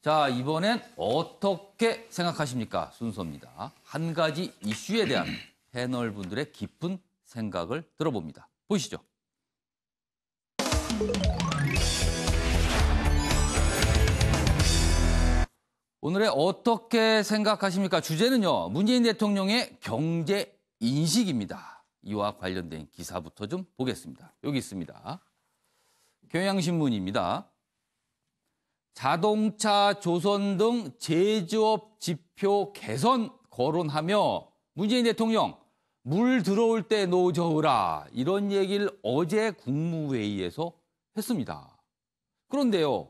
자, 이번엔 어떻게 생각하십니까? 순서입니다. 한 가지 이슈에 대한 패널분들의 깊은 생각을 들어봅니다. 보시죠. 오늘의 어떻게 생각하십니까? 주제는요, 문재인 대통령의 경제 인식입니다. 이와 관련된 기사부터 좀 보겠습니다. 여기 있습니다. 경향신문입니다. 자동차, 조선 등 제조업 지표 개선 거론하며 문재인 대통령 물 들어올 때 노저으라 이런 얘기를 어제 국무회의에서 했습니다. 그런데요,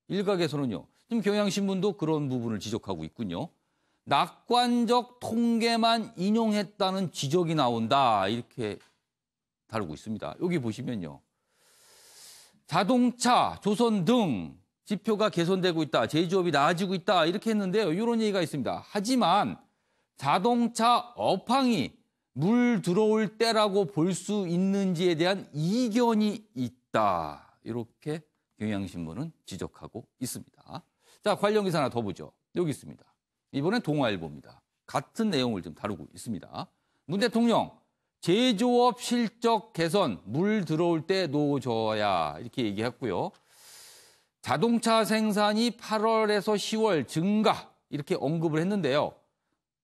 일각에서는요, 지금 경향신문도 그런 부분을 지적하고 있군요. 낙관적 통계만 인용했다는 지적이 나온다 이렇게 다루고 있습니다. 여기 보시면요, 자동차, 조선 등 지표가 개선되고 있다, 제조업이 나아지고 있다 이렇게 했는데요. 이런 얘기가 있습니다. 하지만 자동차 업황이 물 들어올 때라고 볼 수 있는지에 대한 이견이 있다. 이렇게 경향신문은 지적하고 있습니다. 자, 관련 기사 하나 더 보죠. 여기 있습니다. 이번엔 동아일보입니다. 같은 내용을 좀 다루고 있습니다. 문 대통령, 제조업 실적 개선, 물 들어올 때 노져야 이렇게 얘기했고요. 자동차 생산이 8월에서 10월 증가 이렇게 언급을 했는데요.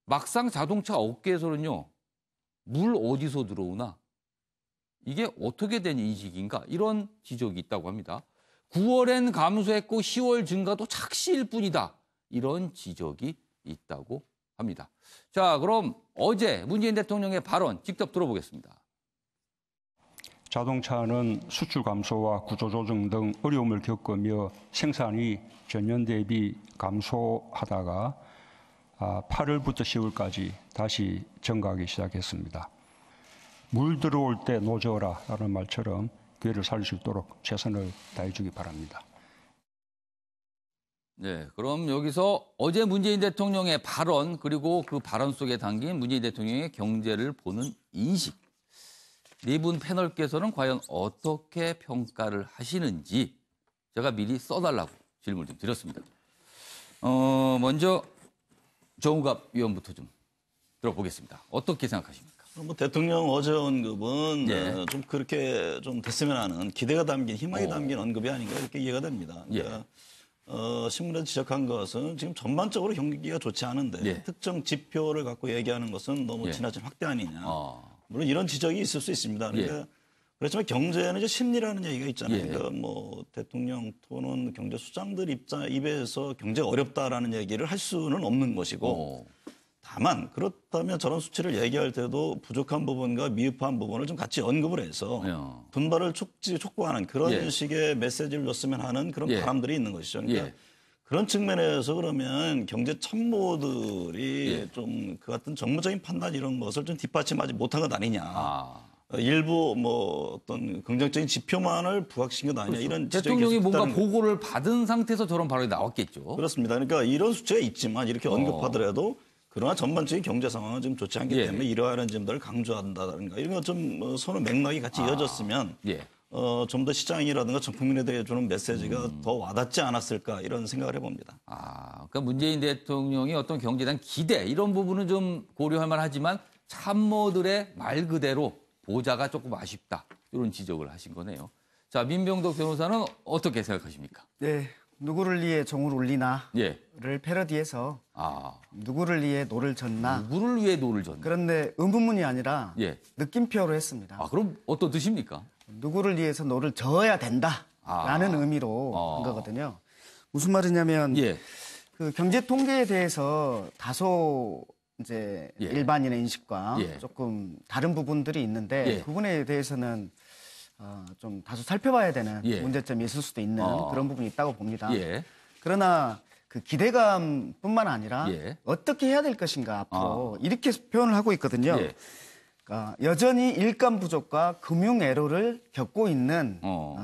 막상 자동차 업계에서는요, 물 어디서 들어오나? 이게 어떻게 된 인식인가? 이런 지적이 있다고 합니다. 9월엔 감소했고 10월 증가도 착시일 뿐이다. 이런 지적이 있다고 합니다. 자, 그럼 어제 문재인 대통령의 발언 직접 들어보겠습니다. 자동차는 수출 감소와 구조조정 등 어려움을 겪으며 생산이 전년 대비 감소하다가 8월부터 10월까지 다시 증가하기 시작했습니다. 물 들어올 때 노져라 라는 말처럼 기회를 살릴 수 있도록 최선을 다해 주기 바랍니다. 네, 그럼 여기서 어제 문재인 대통령의 발언 그리고 그 발언 속에 담긴 문재인 대통령의 경제를 보는 인식. 네 분 패널께서는 과연 어떻게 평가를 하시는지 제가 미리 써달라고 질문을 좀 드렸습니다. 먼저 정우갑 위원부터 좀 들어보겠습니다. 어떻게 생각하십니까? 뭐 대통령 어제 언급은 예. 좀 그렇게 좀 됐으면 하는 기대가 담긴 희망이 담긴 언급이 아닌가 이렇게 이해가 됩니다. 그러니까 신문에서 지적한 것은 지금 전반적으로 경기가 좋지 않은데 특정 지표를 갖고 얘기하는 것은 너무 지나친 확대 아니냐. 물론 이런 지적이 있을 수 있습니다. 그러니까 그렇지만 경제는 이제 심리라는 얘기가 있잖아요. 그러니까 뭐 대통령 또는 경제 수장들 입에서 경제가 어렵다라는 얘기를 할 수는 없는 것이고 다만 그렇다면 저런 수치를 얘기할 때도 부족한 부분과 미흡한 부분을 좀 같이 언급을 해서 분발을 촉구하는 그런 식의 메시지를 줬으면 하는 그런 바람들이 있는 것이죠. 그러니까 그런 측면에서 그러면 경제 참모들이 좀 그 같은 정무적인 판단 이런 것을 좀 뒷받침하지 못한 것 아니냐. 일부 뭐 어떤 긍정적인 지표만을 부각시킨 것 아니냐. 이런 대통령이 뭔가 보고를 받은 상태에서 저런 발언이 나왔겠죠. 그렇습니다. 그러니까 이런 수치가 있지만 이렇게 언급하더라도 그러나 전반적인 경제 상황은 좀 좋지 않기 때문에 이러한 점들을 강조한다든가 이런 것 좀 서로 맥락이 같이 이어졌으면 좀 더 시장이라든가 전 국민에 대해 주는 메시지가 더 와닿지 않았을까 이런 생각을 해봅니다. 그러니까 문재인 대통령이 어떤 경제에 대한 기대 이런 부분은 좀 고려할 만하지만 참모들의 말 그대로 보자가 조금 아쉽다 이런 지적을 하신 거네요. 자, 민병덕 변호사는 어떻게 생각하십니까? 네, 누구를 위해 종을 울리나를 패러디해서 누구를 위해 노를 젓나. 누구를 위해 노를 젓나. 그런데 의문문이 아니라 느낌표로 했습니다. 그럼 어떤 뜻입니까? 누구를 위해서 노를 저어야 된다라는 의미로 한 거거든요. 무슨 말이냐면 그 경제 통계에 대해서 다소 이제 일반인의 인식과 조금 다른 부분들이 있는데 그 부분에 대해서는 좀 다소 살펴봐야 되는 문제점이 있을 수도 있는 그런 부분이 있다고 봅니다. 그러나 그 기대감뿐만 아니라 어떻게 해야 될 것인가 앞으로 이렇게 표현을 하고 있거든요. 그러니까 여전히 일감 부족과 금융 애로를 겪고 있는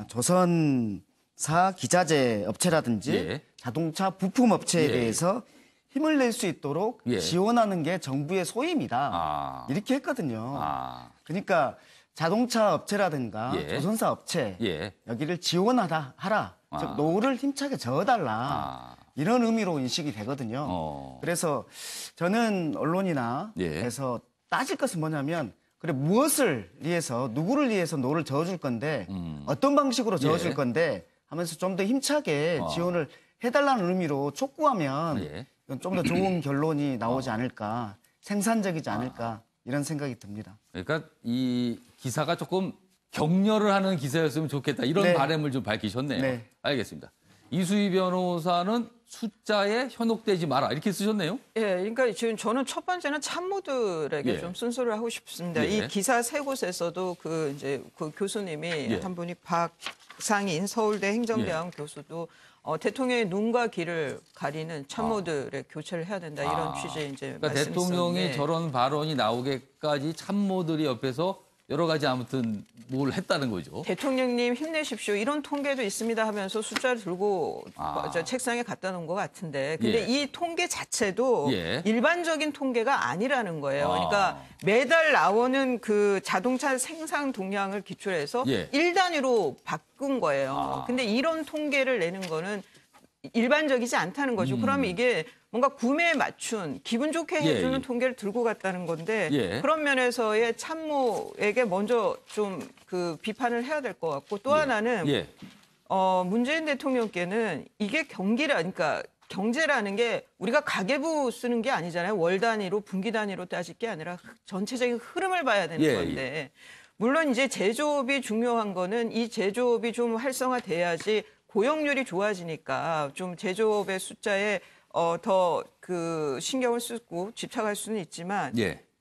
조선사 기자재 업체라든지 자동차 부품 업체에 대해서 힘을 낼 수 있도록 지원하는 게 정부의 소임이다. 이렇게 했거든요. 그러니까 자동차 업체라든가 조선사 업체 여기를 지원하라. 즉 노를 힘차게 저어달라. 이런 의미로 인식이 되거든요. 그래서 저는 언론이나 해서 따질 것은 뭐냐면 그래 무엇을 위해서 누구를 위해서 노를 저어줄 건데 어떤 방식으로 저어줄 건데 하면서 좀 더 힘차게 지원을 해달라는 의미로 촉구하면 좀 더 좋은 결론이 나오지 않을까, 생산적이지 않을까 이런 생각이 듭니다. 그러니까 이 기사가 조금 격려를 하는 기사였으면 좋겠다 이런 바람을 좀 밝히셨네요. 네. 알겠습니다. 이수희 변호사는 숫자에 현혹되지 마라 이렇게 쓰셨네요. 예, 그러니까 지금 저는 첫 번째는 참모들에게 좀 순서를 하고 싶습니다. 이 기사 세 곳에서도 그 교수님이 한 분이 박상인 서울대 행정대학원 교수도 대통령의 눈과 귀를 가리는 참모들의 교체를 해야 된다 이런 취지의 이제 그러니까 대통령이 말씀이었는데 저런 발언이 나오게까지 참모들이 옆에서 여러 가지 아무튼 뭘 했다는 거죠. 대통령님 힘내십시오. 이런 통계도 있습니다 하면서 숫자를 들고 책상에 갖다 놓은 것 같은데 근데 이 통계 자체도 일반적인 통계가 아니라는 거예요. 그러니까 매달 나오는 그 자동차 생산 동량을 기초로 해서 1단위로 바꾼 거예요. 근데 이런 통계를 내는 거는 일반적이지 않다는 거죠. 그러면 이게 뭔가 구매에 맞춘 기분 좋게 해주는 통계를 들고 갔다는 건데 그런 면에서의 참모에게 먼저 좀 그 비판을 해야 될 것 같고 또 하나는 문재인 대통령께는 이게 그러니까 경제라는 게 우리가 가계부 쓰는 게 아니잖아요. 월 단위로 분기 단위로 따질 게 아니라 전체적인 흐름을 봐야 되는 건데 물론 이제 제조업이 중요한 거는 이 제조업이 좀 활성화돼야지 고용률이 좋아지니까 좀 제조업의 숫자에 더 그 신경을 쓰고 집착할 수는 있지만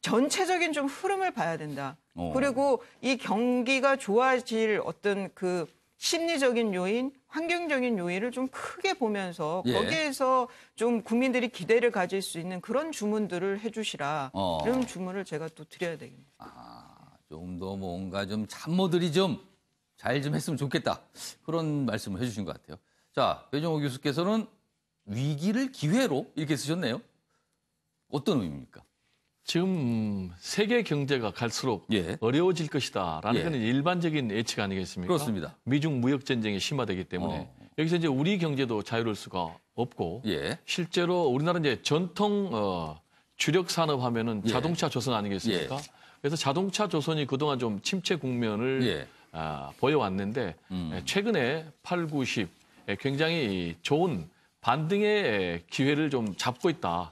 전체적인 좀 흐름을 봐야 된다. 그리고 이 경기가 좋아질 어떤 그 심리적인 요인, 환경적인 요인을 좀 크게 보면서 거기에서 좀 국민들이 기대를 가질 수 있는 그런 주문들을 해주시라. 이런 주문을 제가 또 드려야 되겠네요. 좀 더 뭔가 좀 참모들이 좀 잘 좀 했으면 좋겠다. 그런 말씀을 해주신 것 같아요. 자, 배종호 교수께서는 위기를 기회로 이렇게 쓰셨네요. 어떤 의미입니까? 지금 세계 경제가 갈수록 어려워질 것이다라는 건 일반적인 예측 아니겠습니까? 그렇습니다. 미중 무역 전쟁이 심화되기 때문에 여기서 이제 우리 경제도 자유로울 수가 없고 실제로 우리나라 이제 전통 주력 산업 하면은 자동차 조선 아니겠습니까? 그래서 자동차 조선이 그동안 좀 침체 국면을 보여왔는데 최근에 8, 9, 10 굉장히 좋은 반등의 기회를 좀 잡고 있다.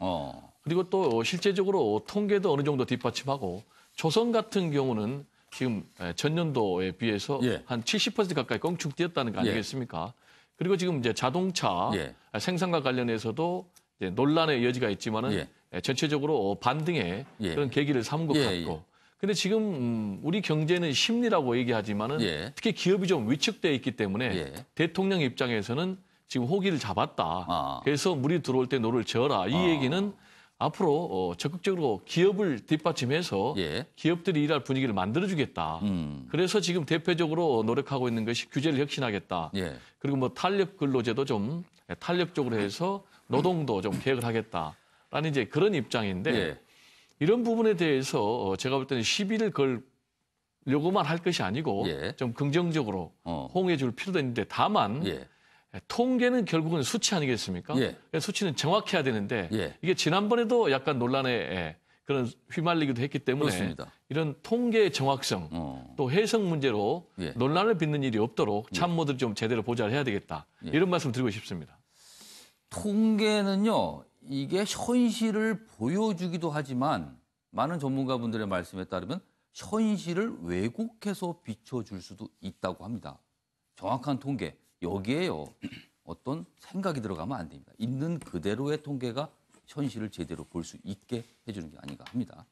그리고 또 실제적으로 통계도 어느 정도 뒷받침하고 조선 같은 경우는 지금 전년도에 비해서 한 70% 가까이 껑충 뛰었다는 거 아니겠습니까? 그리고 지금 이제 자동차 생산과 관련해서도 이제 논란의 여지가 있지만은 전체적으로 반등의 그런 계기를 삼은 것 같고. 근데 지금 우리 경제는 심리라고 얘기하지만은 특히 기업이 좀 위축되어 있기 때문에 대통령 입장에서는 지금 호기를 잡았다. 그래서 물이 들어올 때 노를 저어라. 이 얘기는 앞으로 적극적으로 기업을 뒷받침해서 기업들이 일할 분위기를 만들어주겠다. 그래서 지금 대표적으로 노력하고 있는 것이 규제를 혁신하겠다. 그리고 뭐 탄력 근로제도 좀 탄력적으로 해서 노동도 좀 개혁을 하겠다라는 이제 그런 입장인데 이런 부분에 대해서 제가 볼 때는 시비를 걸려고만 할 것이 아니고 좀 긍정적으로 호응해 줄 필요도 있는데 다만 통계는 결국은 수치 아니겠습니까? 수치는 정확해야 되는데 이게 지난번에도 약간 논란에 그런 휘말리기도 했기 때문에 그렇습니다. 이런 통계의 정확성 또 해석 문제로 논란을 빚는 일이 없도록 참모들이 좀 제대로 보좌를 해야 되겠다. 이런 말씀 드리고 싶습니다. 통계는요. 이게 현실을 보여주기도 하지만 많은 전문가분들의 말씀에 따르면 현실을 왜곡해서 비춰줄 수도 있다고 합니다. 정확한 통계. 여기에요. 어떤 생각이 들어가면 안 됩니다. 있는 그대로의 통계가 현실을 제대로 볼 수 있게 해주는 게 아닌가 합니다.